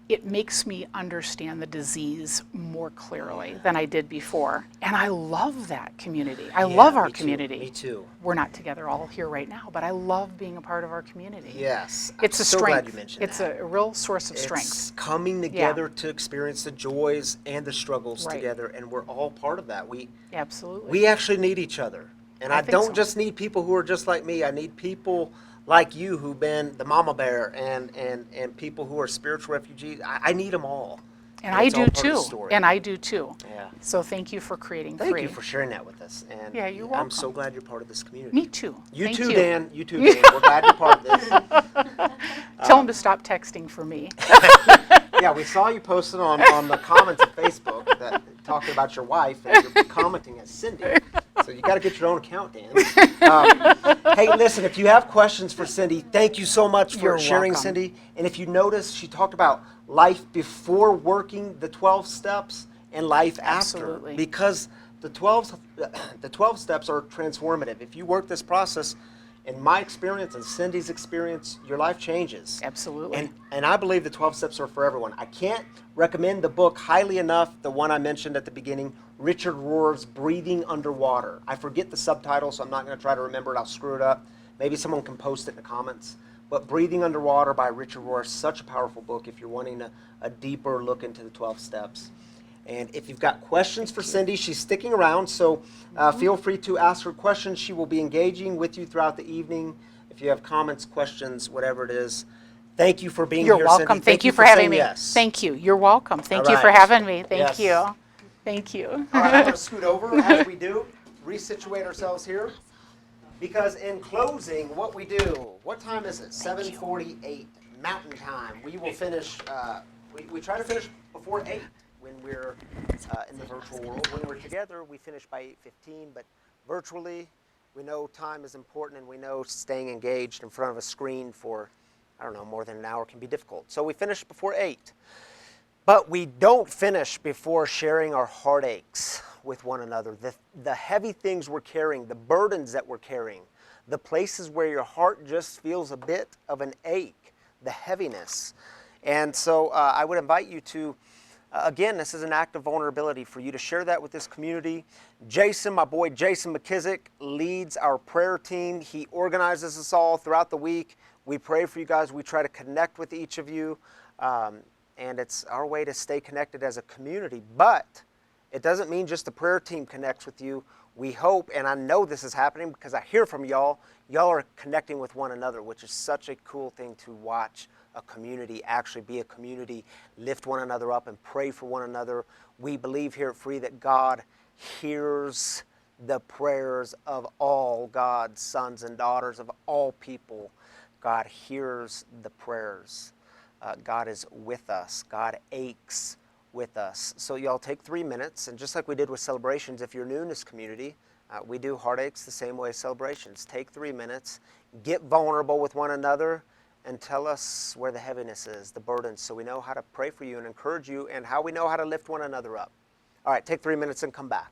It makes me understand the disease more clearly than I did before. And I love that community. I love our me too. community. Me too. We're not together all here right now, but I love being a part of our community. Yes. It's I'm a so strength. glad you mentioned It's that. a real source of It's strength. coming together to experience the joys and the struggles Right. together, and we're all part of that. Absolutely. We actually need each other. And I I think don't so. just need people who are just like me. I need people like you who've been the mama bear and people who are spiritual refugees. I need them all. And I it's all do part of the too. story. And I do too. Yeah. So thank you for creating Thank Free. you for sharing that with us. And Yeah, you're I'm welcome. so glad you're part of this community. Me too. You Thank too, Dan. You too, Dan. We're glad you're part of this. Tell them to stop texting for me. Yeah, we saw you posted on the comments of Facebook that talking about your wife, and you're commenting as Cindy. So you got to get your own account, Dan. Hey, listen, if you have questions for Cindy, thank you so much for You're sharing, welcome. Cindy. And if you notice, she talked about life before working the 12 steps and life Absolutely. after. Because the 12 steps are transformative. If you work this process, in my experience and Cindy's experience, your life changes. Absolutely. And I believe the 12 steps are for everyone. I can't recommend the book highly enough, the one I mentioned at the beginning, Richard Rohr's Breathing Underwater. I forget the subtitle, so I'm not going to try to remember it. I'll screw it up. Maybe someone can post it in the comments. But Breathing Underwater by Richard Rohr is such a powerful book if you're wanting a deeper look into the 12 steps. And if you've got questions for Cindy, she's sticking around, so feel free to ask her questions. She will be engaging with you throughout the evening. If you have comments, questions, whatever it is. Thank you for being You're here, welcome. Cindy. Thank you for having saying me. Yes. Thank you. You're welcome. Thank All you for right. having me. Thank Yes. you. Thank you. All right, I'm going to scoot over as we do, resituate ourselves here. Because in closing, what we do, what time is it? 7:48 Mountain Time. We will finish, we try to finish before 8 when we're in the virtual world. When we're together, we finish by 8:15, but virtually, we know time is important, and we know staying engaged in front of a screen for, I don't know, more than an hour can be difficult. So we finish before 8. But we don't finish before sharing our heartaches with one another, the heavy things we're carrying, the burdens that we're carrying, the places where your heart just feels a bit of an ache, the heaviness. And so I would invite you to, again, this is an act of vulnerability for you to share that with this community. Jason, my boy Jason McKissick, leads our prayer team. He organizes us all throughout the week. We pray for you guys. We try to connect with each of you. And it's our way to stay connected as a community. But it doesn't mean just the prayer team connects with you. We hope, and I know this is happening because I hear from y'all, y'all are connecting with one another, which is such a cool thing to watch a community actually be a community, lift one another up and pray for one another. We believe here at Free that God hears the prayers of all God's sons and daughters, of all people. God hears the prayers. God is with us. God aches with us. So y'all take 3 minutes, and just like we did with celebrations, if you're new in this community, we do heartaches the same way as celebrations. Take 3 minutes, get vulnerable with one another, and tell us where the heaviness is, the burdens, so we know how to pray for you and encourage you, and how we know how to lift one another up. All right, take 3 minutes and come back.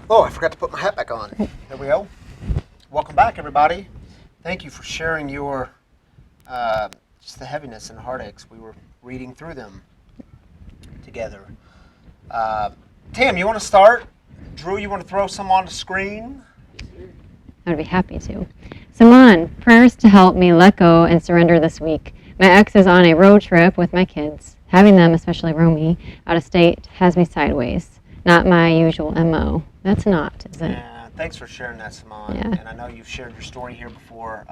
Oh, I forgot to put my hat back on. There we go. Welcome back, everybody. Thank you for sharing your, just the heaviness and heartaches. We were reading through them together. Tam, you want to start? Drew, you want to throw some on the screen? I'd be happy to. Simone, prayers to help me let go and surrender this week. My ex is on a road trip with my kids. Having them, especially Romy, out of state has me sideways. Not my usual MO. That's not, is it? Yeah, thanks for sharing that, Simone. Yeah. And I know you've shared your story here before.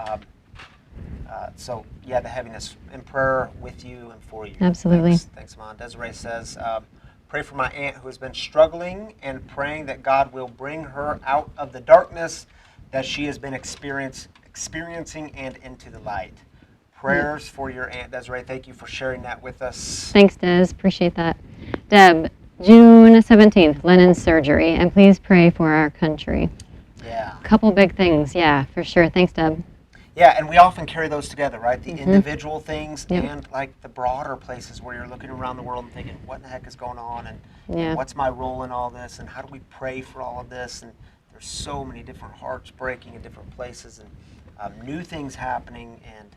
So, yeah, the heaviness in prayer with you and for you. Absolutely. Thanks, Simone. Desiree says, pray for my aunt who has been struggling and praying that God will bring her out of the darkness that she has been experiencing and into the light. Prayers for your Aunt Desiree. Thank you for sharing that with us. Thanks, Des. Appreciate that. Deb, June 17th, Lennon's surgery, and please pray for our country. Yeah. Couple big things, yeah, for sure. Thanks, Deb. Yeah, and we often carry those together, right? The individual things and like the broader places where you're looking around the world and thinking, what the heck is going on? And what's my role in all this? And how do we pray for all of this? And there's so many different hearts breaking in different places and new things happening. And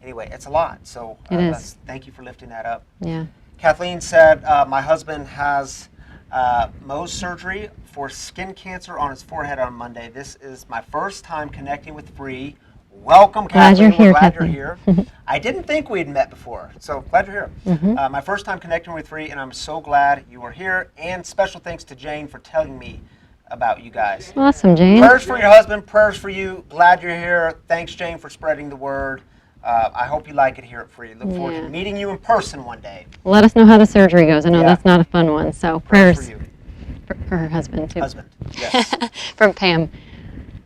anyway, it's a lot. So thank you for lifting that up. Yeah. Kathleen said, my husband has Mohs surgery for skin cancer on his forehead on Monday. This is my first time connecting with Free. Welcome, Kathleen. We're glad you're here. I didn't think we'd met before, so glad you're here. My first time connecting with Free, and I'm so glad you are here. And special thanks to Jane for telling me about you guys. Awesome, Jane. Prayers for your husband, prayers for you. Glad you're here. Thanks, Jane, for spreading the word. I hope you like it here at Free. Look forward Yeah. to meeting you in person one day. Let us know how the surgery goes. I know Yeah. that's not a fun one. So Prayers prayers for you. for her husband too. Husband. Yes. From Pam.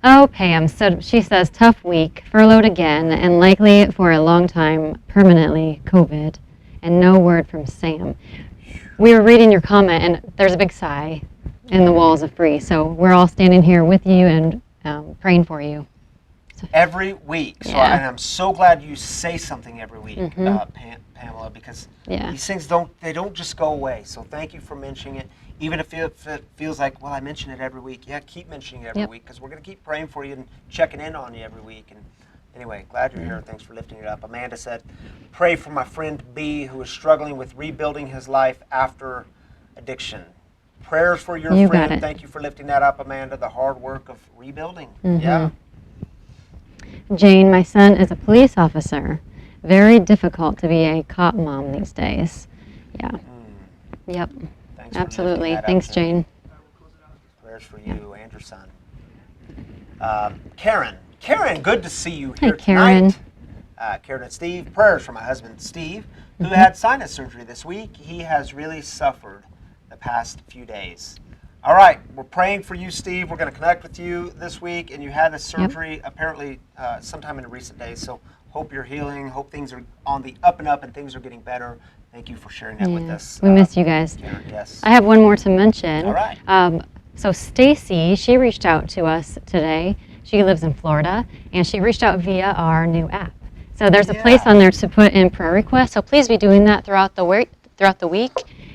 Oh, Pam. So she says, tough week, furloughed again, and likely for a long time, permanently COVID, and no word from Sam. We were reading your comment, and there's a big sigh in the walls of Free. So we're all standing here with you and praying for you. Every week. So Yeah. and I'm so glad you say something every week, Pamela, because Yeah. these things don't just go away. So thank you for mentioning it. Even if it feels like, well, I mention it every week. Yeah, keep mentioning it every Yep. week, because we're going to keep praying for you and checking in on you every week. And anyway, glad you're here, and thanks for lifting it up. Amanda said, pray for my friend B, who is struggling with rebuilding his life after addiction. Prayers for your You got friend. it. Thank you for lifting that up, Amanda. The hard work of rebuilding. Mhm. Yeah. Jane, my son is a police officer. Very difficult to be a cop mom these days. Yeah. Yep. Thanks for Absolutely. lifting that up, Thanks, Jane. Prayers for you and your son. Karen. Karen, good to see you here Karen. tonight. Karen and Steve, prayers for my husband Steve, who had sinus surgery this week. He has really suffered the past few days. All right, we're praying for you, Steve. We're going to connect with you this week, and you had this surgery apparently sometime in the recent days. So hope you're healing. Hope things are on the up and up, and things are getting better. Thank you for sharing that with us. We miss you guys. Karen, yes. I have one more to mention. All right. So Stacy, she reached out to us today. She lives in Florida, and she reached out via our new app. So there's a place on there to put in prayer requests. So please be doing that throughout the week.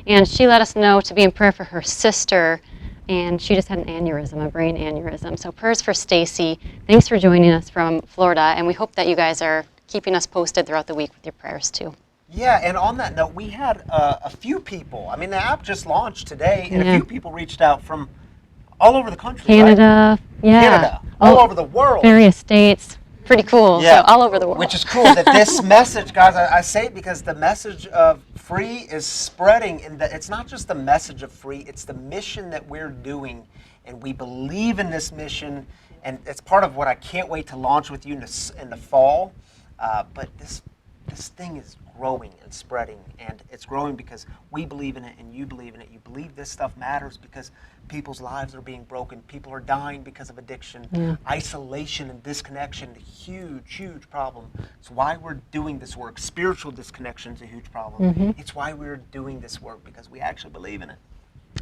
And she let us know to be in prayer for her sister, and she just had an aneurysm, a brain aneurysm. So prayers for Stacy. Thanks for joining us from Florida, and we hope that you guys are keeping us posted throughout the week with your prayers too. Yeah, and on that note, we had a few people. I mean, the app just launched today, and a few people reached out from all over the country. Canada, right? Canada, all over the world. Various states. Pretty cool. Yeah. So all over the world. Which is cool that this message, guys, I say it because the message of Free is spreading, and it's not just the message of Free, it's the mission that we're doing, and we believe in this mission, and it's part of what I can't wait to launch with you in the fall. But this thing is growing and spreading, and it's growing because we believe in it and you believe in it. You believe this stuff matters because people's lives are being broken. People are dying because of addiction. Isolation and disconnection, huge problem. It's why we're doing this work. Spiritual disconnection is a huge problem. It's why we're doing this work, because we actually believe in it.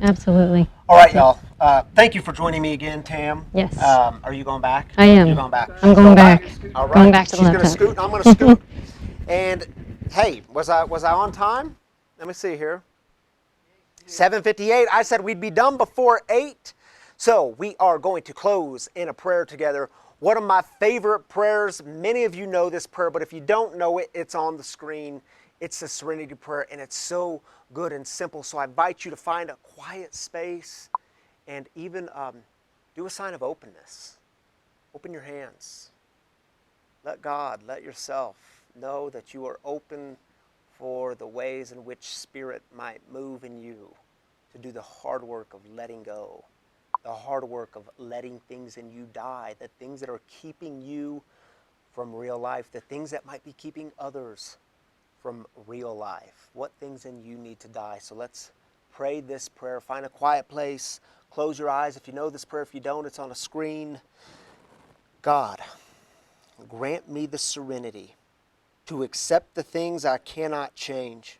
Absolutely. All right, y'all. Thank you for joining me again, Tam. Yes. Are you going back? I am. You're going back. I'm going back. All right. Going back to the She's going to laptop. scoot, and I'm going to scoot. And hey, was I on time? Let me see here. 7:58. I said we'd be done before 8. So we are going to close in a prayer together. One of my favorite prayers. Many of you know this prayer, but if you don't know it, it's on the screen. It's the Serenity Prayer, and it's so good and simple. So I invite you to find a quiet space and even do a sign of openness. Open your hands. Let God, let yourself know that you are open for the ways in which Spirit might move in you to do the hard work of letting go, the hard work of letting things in you die, the things that are keeping you from real life, the things that might be keeping others from real life. What things in you need to die? So let's pray this prayer. Find a quiet place. Close your eyes if you know this prayer. If you don't, it's on a screen. God, grant me the serenity to accept the things I cannot change,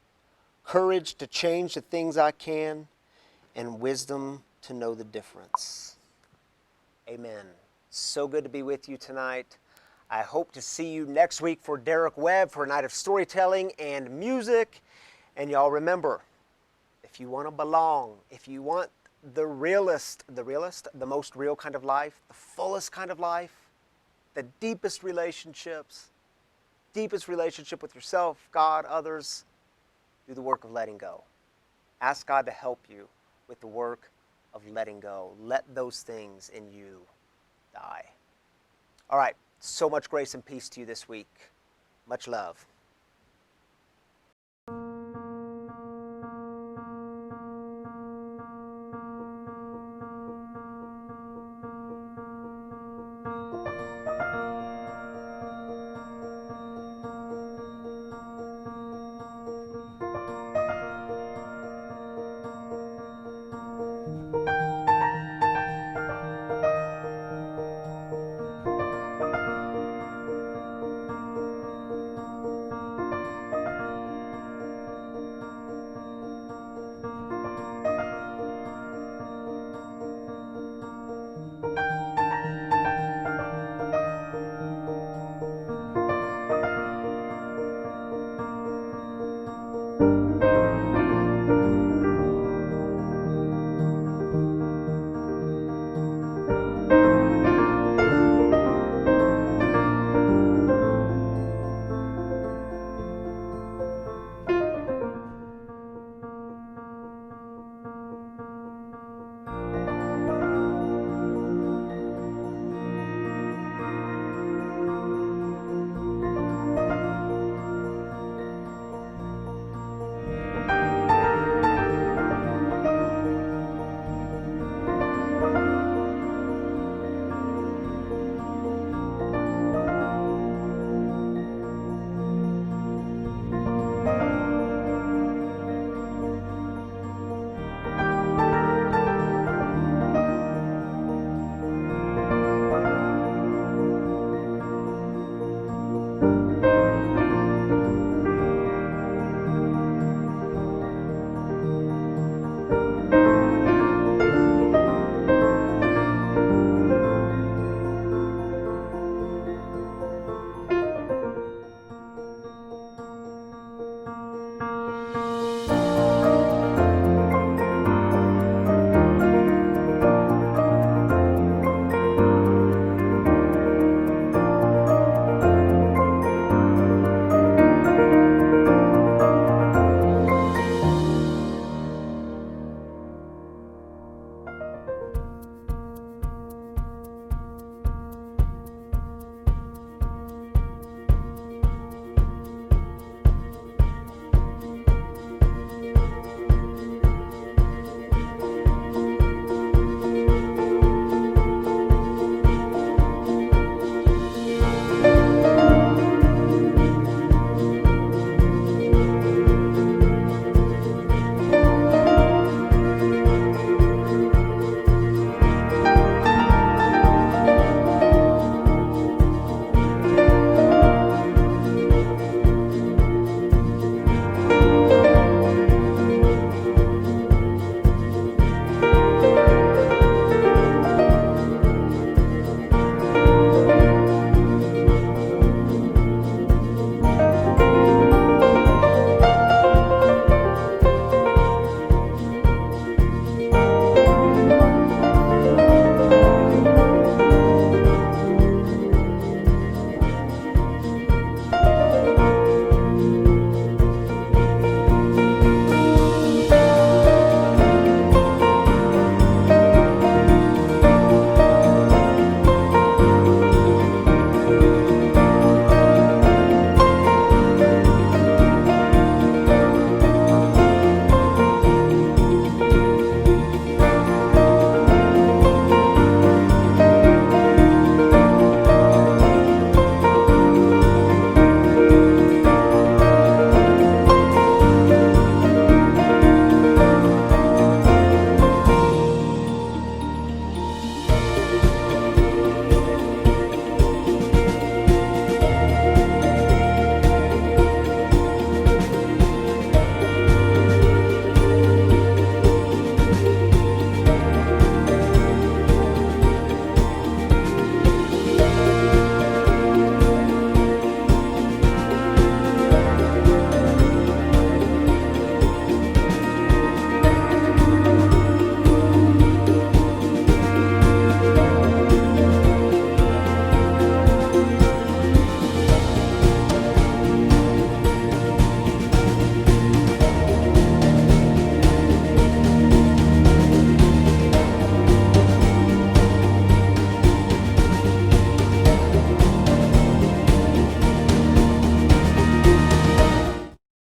courage to change the things I can, and wisdom to know the difference. Amen. So good to be with you tonight. I hope to see you next week for Derek Webb for a night of storytelling and music. And y'all remember, if you want to belong, if you want the most real kind of life, the fullest kind of life, the deepest relationship with yourself, God, others, do the work of letting go. Ask God to help you with the work of letting go. Let those things in you die. All right, so much grace and peace to you this week. Much love.